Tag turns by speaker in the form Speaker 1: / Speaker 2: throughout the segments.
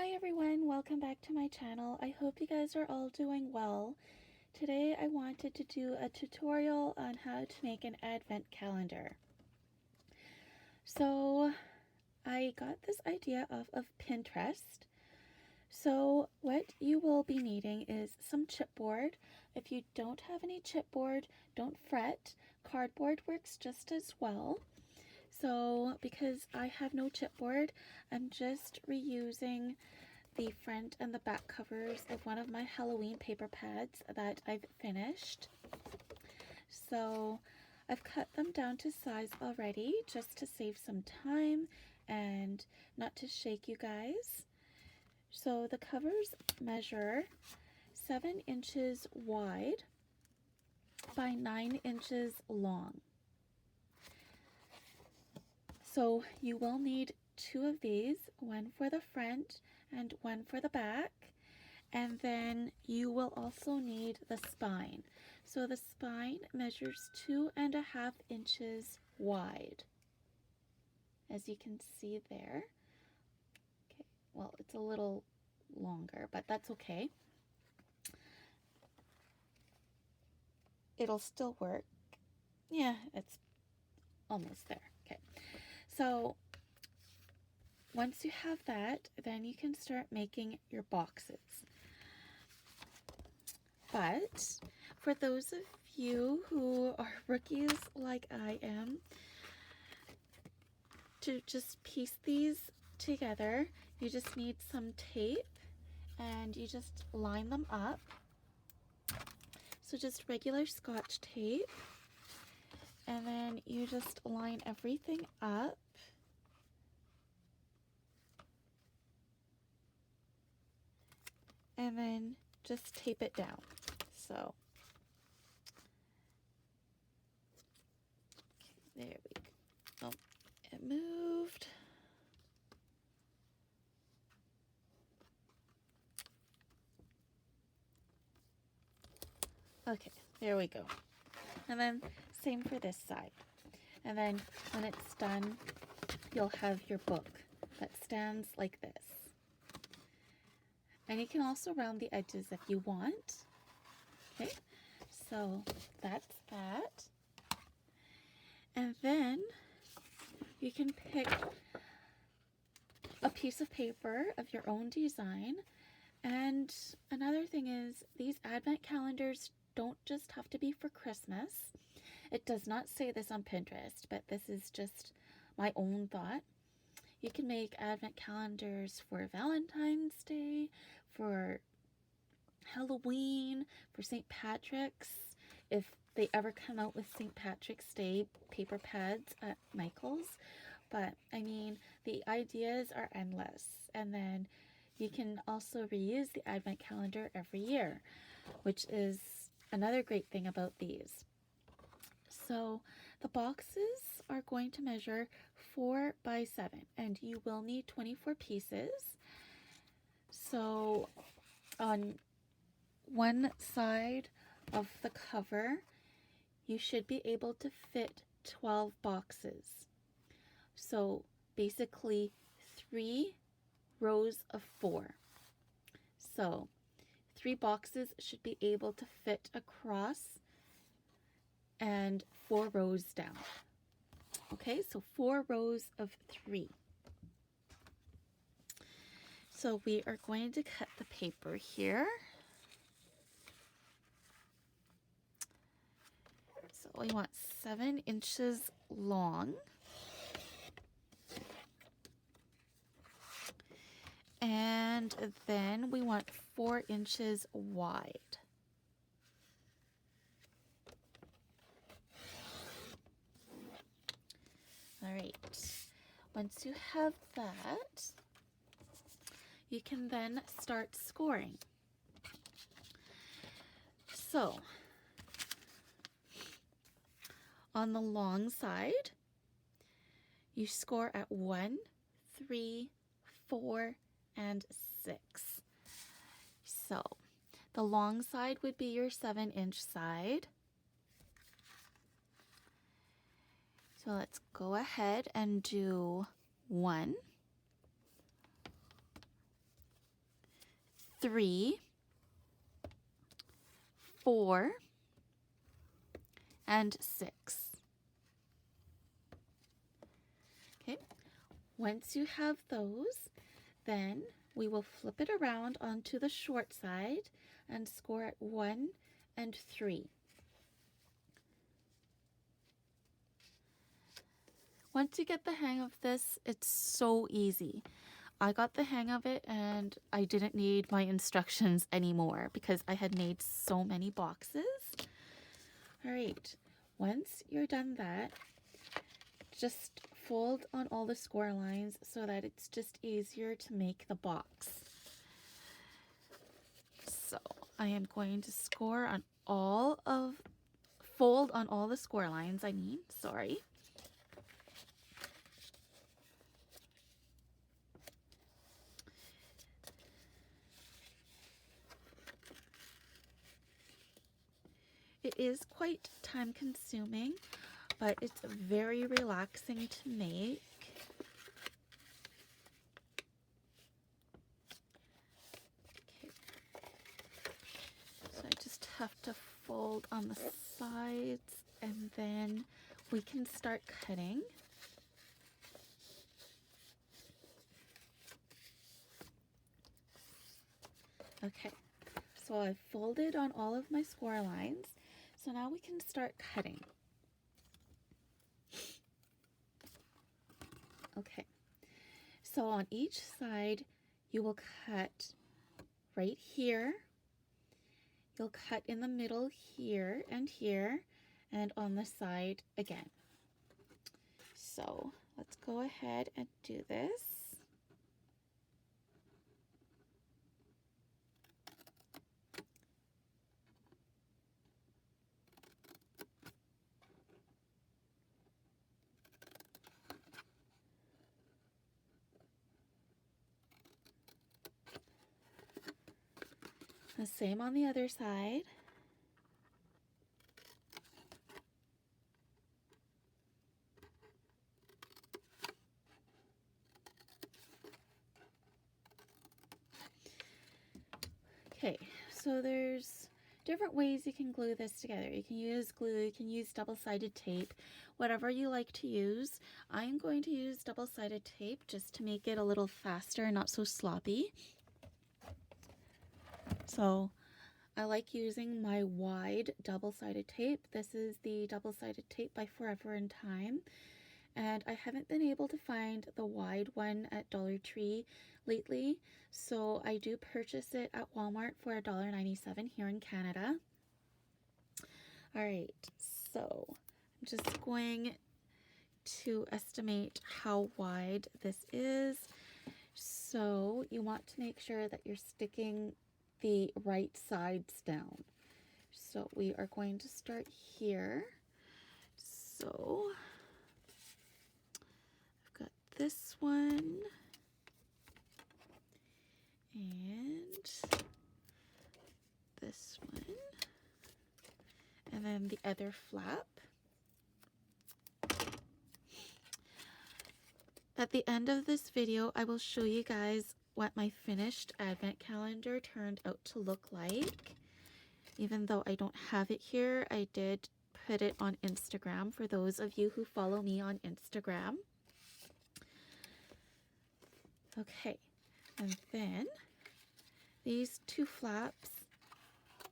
Speaker 1: Hi everyone, welcome back to my channel. I hope you guys are all doing well. Today I wanted to do a tutorial on how to make an advent calendar. So I got this idea off of Pinterest. So what you will be needing is some chipboard. If you don't have any chipboard, don't fret. Cardboard works just as well. So because I have no chipboard, I'm just reusing the front and the back covers of one of my Halloween paper pads that I've finished. So I've cut them down to size already just to save some time and not to shake you guys. So the covers measure 7 inches wide by 9 inches long. So you will need 2 of these, one for the front and one for the back. And then you will also need the spine. So the spine measures 2.5 inches wide, as you can see there. Okay, well, it's a little longer, but that's okay. It'll still work. Yeah, it's almost there. Okay, so once you have that, then you can start making your boxes. But for those of you who are rookies like I am, to just piece these together, you just need some tape and you just line them up. So just regular Scotch tape, and then you just line everything up. And then just tape it down. So, okay, there we go. Oh, it moved. Okay, there we go. And then same for this side. And then when it's done, you'll have your book that stands like this. And you can also round the edges if you want. Okay, so that's that. And then you can pick a piece of paper of your own design. And another thing is, these advent calendars don't just have to be for Christmas. It does not say this on Pinterest, but this is just my own thought. You can make advent calendars for Valentine's Day, for Halloween, for St. Patrick's, if they ever come out with St. Patrick's Day paper pads at Michael's. But I mean, the ideas are endless. And then you can also reuse the advent calendar every year, which is another great thing about these. So the boxes are going to measure 4 by 7, and you will need 24 pieces. So on one side of the cover, you should be able to fit 12 boxes. So basically 3 rows of 4. So 3 boxes should be able to fit across and 4 rows down. Okay, so 4 rows of 3. So we are going to cut the paper here. So we want 7 inches long. And then we want 4 inches wide. All right, once you have that, you can then start scoring. So on the long side, you score at 1, 3, 4, and 6. So the long side would be your 7-inch side. So let's go ahead and do 1, 3, 4, and 6. Okay, once you have those, then we will flip it around onto the short side and score at 1 and 3. Once you get the hang of this, it's so easy. I got the hang of it and I didn't need my instructions anymore because I had made so many boxes. All right, once you're done that, just fold on all the score lines so that it's just easier to make the box. So I am going to fold on all the score lines, sorry. It is quite time consuming, but it's very relaxing to make. Okay. So I just have to fold on the sides and then we can start cutting. Okay, so I've folded on all of my score lines. So now we can start cutting. Okay, so on each side, you will cut right here. You'll cut in the middle here, and on the side again. So let's go ahead and do this. The same on the other side. Okay, so there's different ways you can glue this together. You can use glue, you can use double-sided tape, whatever you like to use. I'm going to use double-sided tape just to make it a little faster, not so sloppy. So I like using my wide double-sided tape. This is the double-sided tape by Forever in Time. And I haven't been able to find the wide one at Dollar Tree lately, so I do purchase it at Walmart for $1.97 here in Canada. All right, so I'm just going to estimate how wide this is. So you want to make sure that you're sticking the right sides down. So we are going to start here. So I've got this one and this one, and then the other flap. At the end of this video, I will show you guys what my finished advent calendar turned out to look like. Even though I don't have it here, I did put it on Instagram for those of you who follow me on Instagram. Okay, and then these two flaps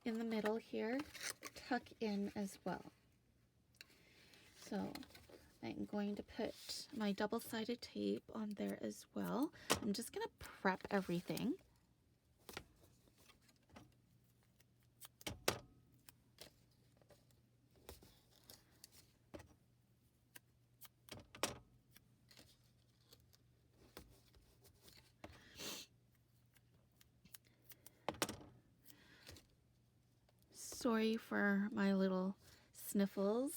Speaker 1: in the middle here tuck in as well. So I'm going to put my double-sided tape on there as well. I'm just going to prep everything. Sorry for my little sniffles.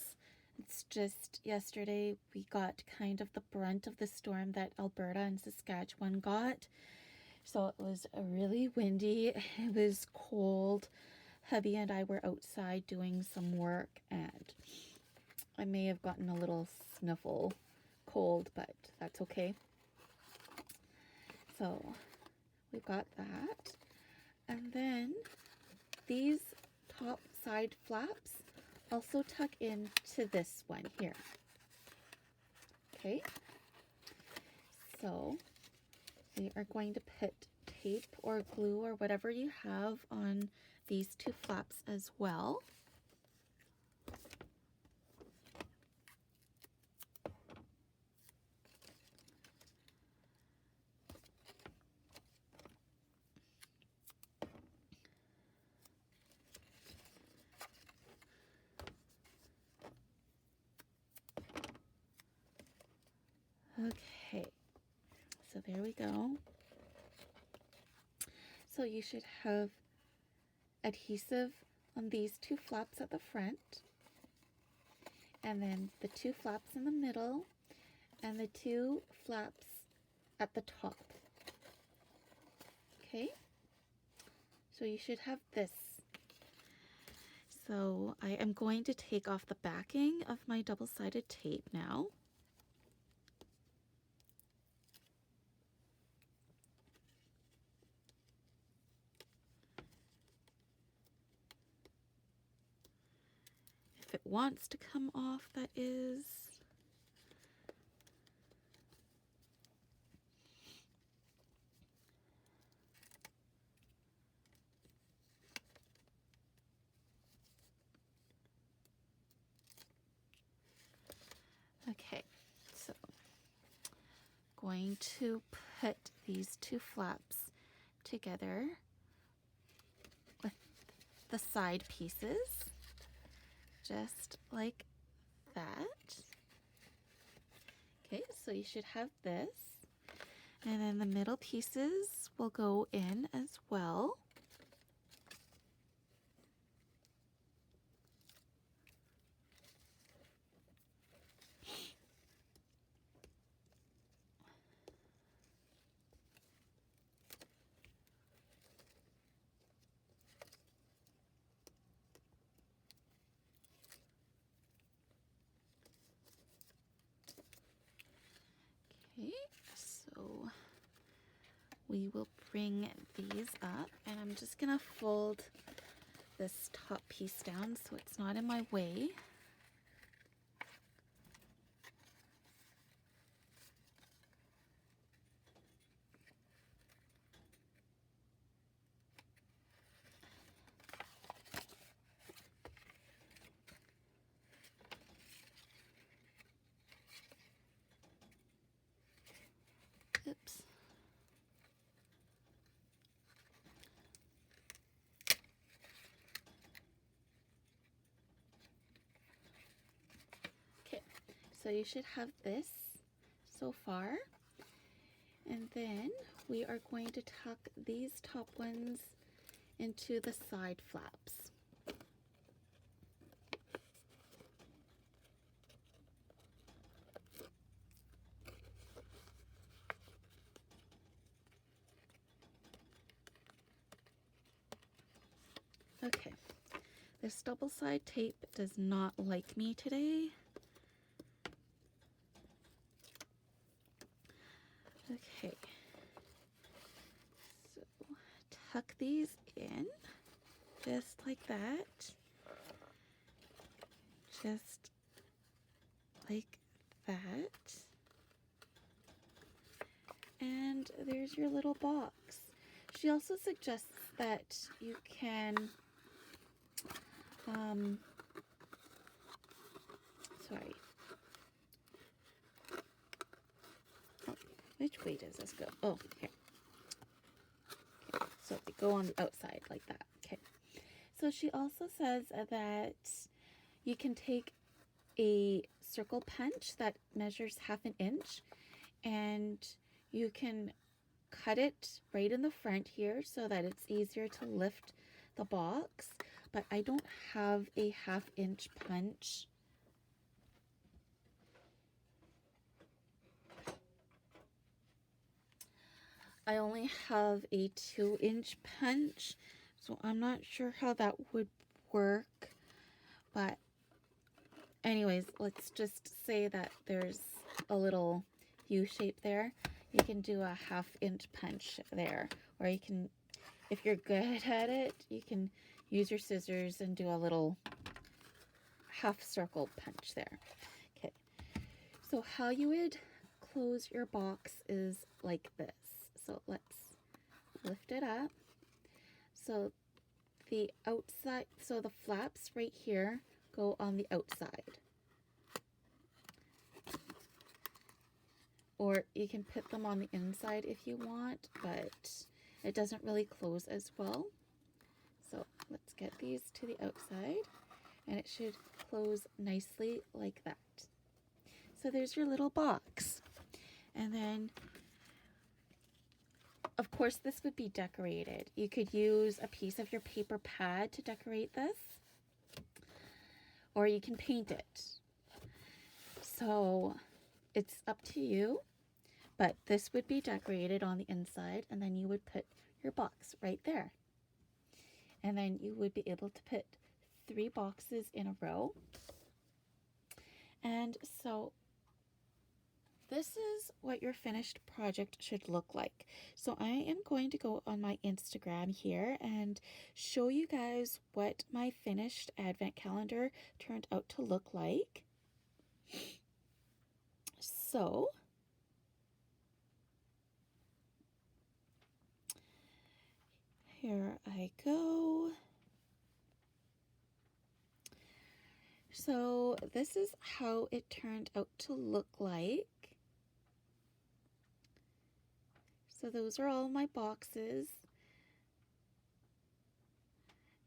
Speaker 1: It's just yesterday we got kind of the brunt of the storm that Alberta and Saskatchewan got. So it was really windy, it was cold. Hubby and I were outside doing some work and I may have gotten a little sniffle cold, but that's okay. So we've got that. And then these top side flaps also tuck into this one here. Okay, so we are going to put tape or glue or whatever you have on these two flaps as well. Okay, so there we go. So you should have adhesive on these two flaps at the front, and then the two flaps in the middle, and the two flaps at the top. Okay, so you should have this. So I am going to take off the backing of my double-sided tape now. If it wants to come off, that is. Okay, so going to put these two flaps together with the side pieces, just like that. Okay, so you should have this, and then the middle pieces will go in as well. Okay, so we will bring these up, and I'm just gonna fold this top piece down so it's not in my way. Oops. Okay, so you should have this so far. And then we are going to tuck these top ones into the side flaps. Okay, this double side tape does not like me today. Okay, so tuck these in just like that, just like that, and there's your little box. She also suggests that you can sorry. Oh, which way does this go? Oh, here. Okay, so they go on the outside like that. Okay. So she also says that you can take a circle punch that measures 1/2 inch, and you can cut it right in the front here so that it's easier to lift the box, but I don't have a 1/2 inch punch. I only have a 2-inch punch, so I'm not sure how that would work, but anyways, let's just say that there's a little U shape there. You can do a 1/2 inch punch there, or you can, if you're good at it, you can use your scissors and do a little half circle punch there. Okay, so how you would close your box is like this. So let's lift it up. So the outside, so the flaps right here go on the outside. Or you can put them on the inside if you want, but it doesn't really close as well. So let's get these to the outside, and it should close nicely like that. So there's your little box. And then, of course, this would be decorated. You could use a piece of your paper pad to decorate this, or you can paint it. So it's up to you, but this would be decorated on the inside, and then you would put your box right there. And then you would be able to put 3 boxes in a row. And so this is what your finished project should look like. So I am going to go on my Instagram here and show you guys what my finished advent calendar turned out to look like. So here I go. So this is how it turned out to look like. So those are all my boxes.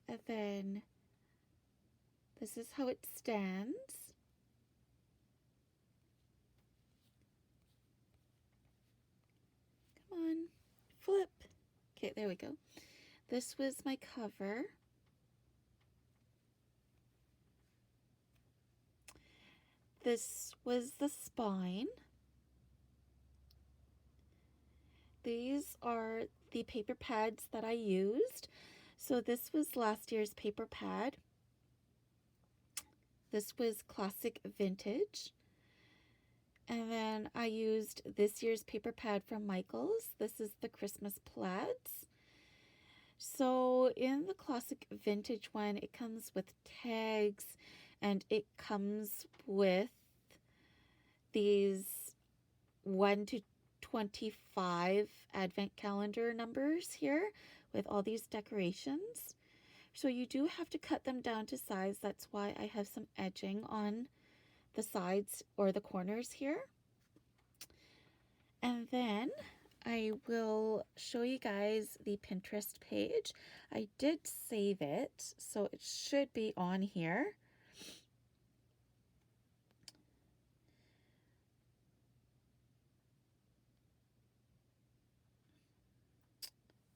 Speaker 1: And then this is how it stands. Come on, flip. Okay, there we go. This was my cover. This was the spine. These are the paper pads that I used. So this was last year's paper pad. This was classic vintage. And then I used this year's paper pad from Michaels. This is the Christmas plaids. So in the classic vintage one, it comes with tags, and it comes with these 1 to 25 advent calendar numbers here with all these decorations. So you do have to cut them down to size. That's why I have some edging on the sides or the corners here. And then I will show you guys the Pinterest page. I did save it, so it should be on here.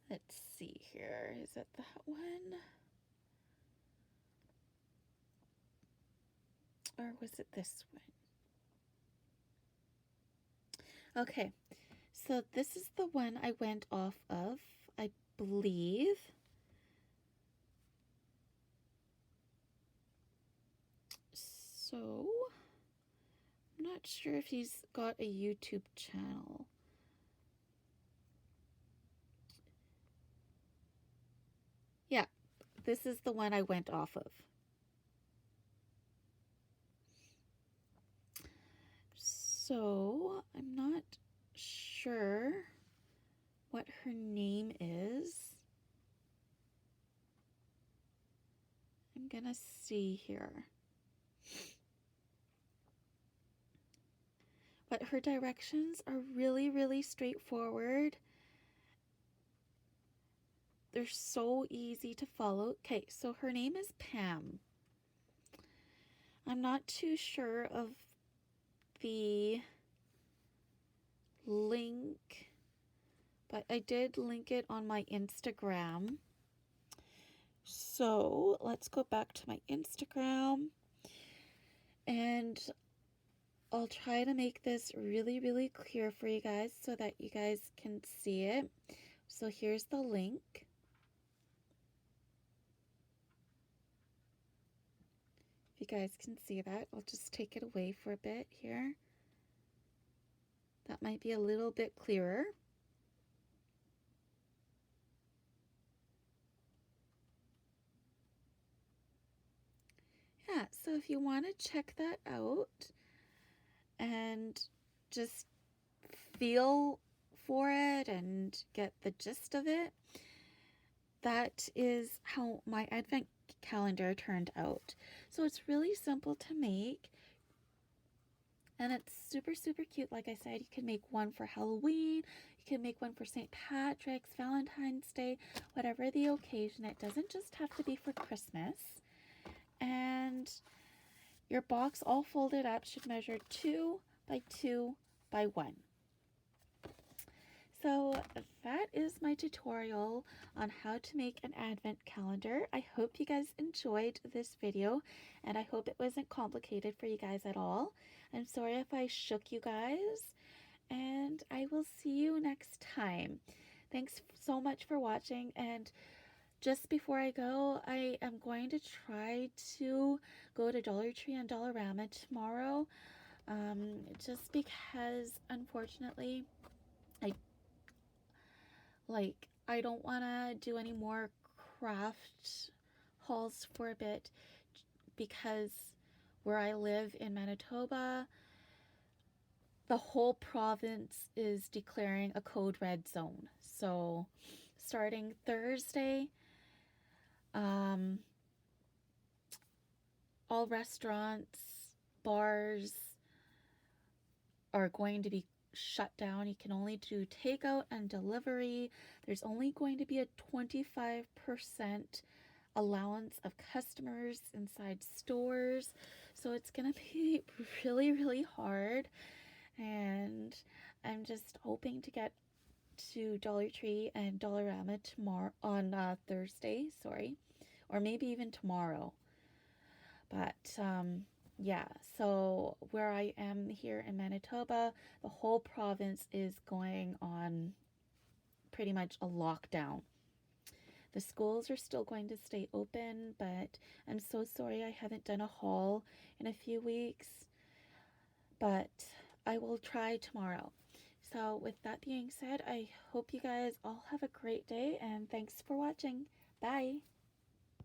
Speaker 1: Let's see here. Is it that one? Or was it this one? Okay, so this is the one I went off of, I believe. So, I'm not sure if he's got a YouTube channel. Yeah, this is the one I went off of. So, I'm not sure what her name is. I'm gonna see here. But her directions are really, really straightforward. They're so easy to follow. Okay, so her name is Pam. I'm not too sure of the link, but I did link it on my Instagram. So let's go back to my Instagram, and I'll try to make this really, really clear for you guys so that you guys can see it. So here's the link. If you guys can see that, I'll just take it away for a bit here. That might be a little bit clearer. So if you want to check that out and just feel for it and get the gist of it, that is how my advent calendar turned out. So it's really simple to make, and it's super, super cute. Like I said, you can make one for Halloween, you can make one for St. Patrick's, Valentine's Day, whatever the occasion. It doesn't just have to be for Christmas. And your box all folded up should measure 2 by 2 by 1. So that is my tutorial on how to make an advent calendar. I hope you guys enjoyed this video, and I hope it wasn't complicated for you guys at all. I'm sorry if I shook you guys, and I will see you next time. Thanks so much for watching, and just before I go, I am going to try to go to Dollar Tree and Dollarama tomorrow, just because unfortunately I don't want to do any more craft hauls for a bit, because where I live in Manitoba, the whole province is declaring a code red zone. So starting Thursday, all restaurants, bars are going to be shut down. You can only do takeout and delivery. There's only going to be a 25% allowance of customers inside stores. So it's going to be really, really hard. And I'm just hoping to get to Dollar Tree and Dollarama tomorrow on Thursday, or maybe even tomorrow. But yeah, so where I am here in Manitoba, the whole province is going on pretty much a lockdown. The schools are still going to stay open, but I'm so sorry I haven't done a haul in a few weeks, but I will try tomorrow. So with that being said, I hope you guys all have a great day, and thanks for watching. Bye!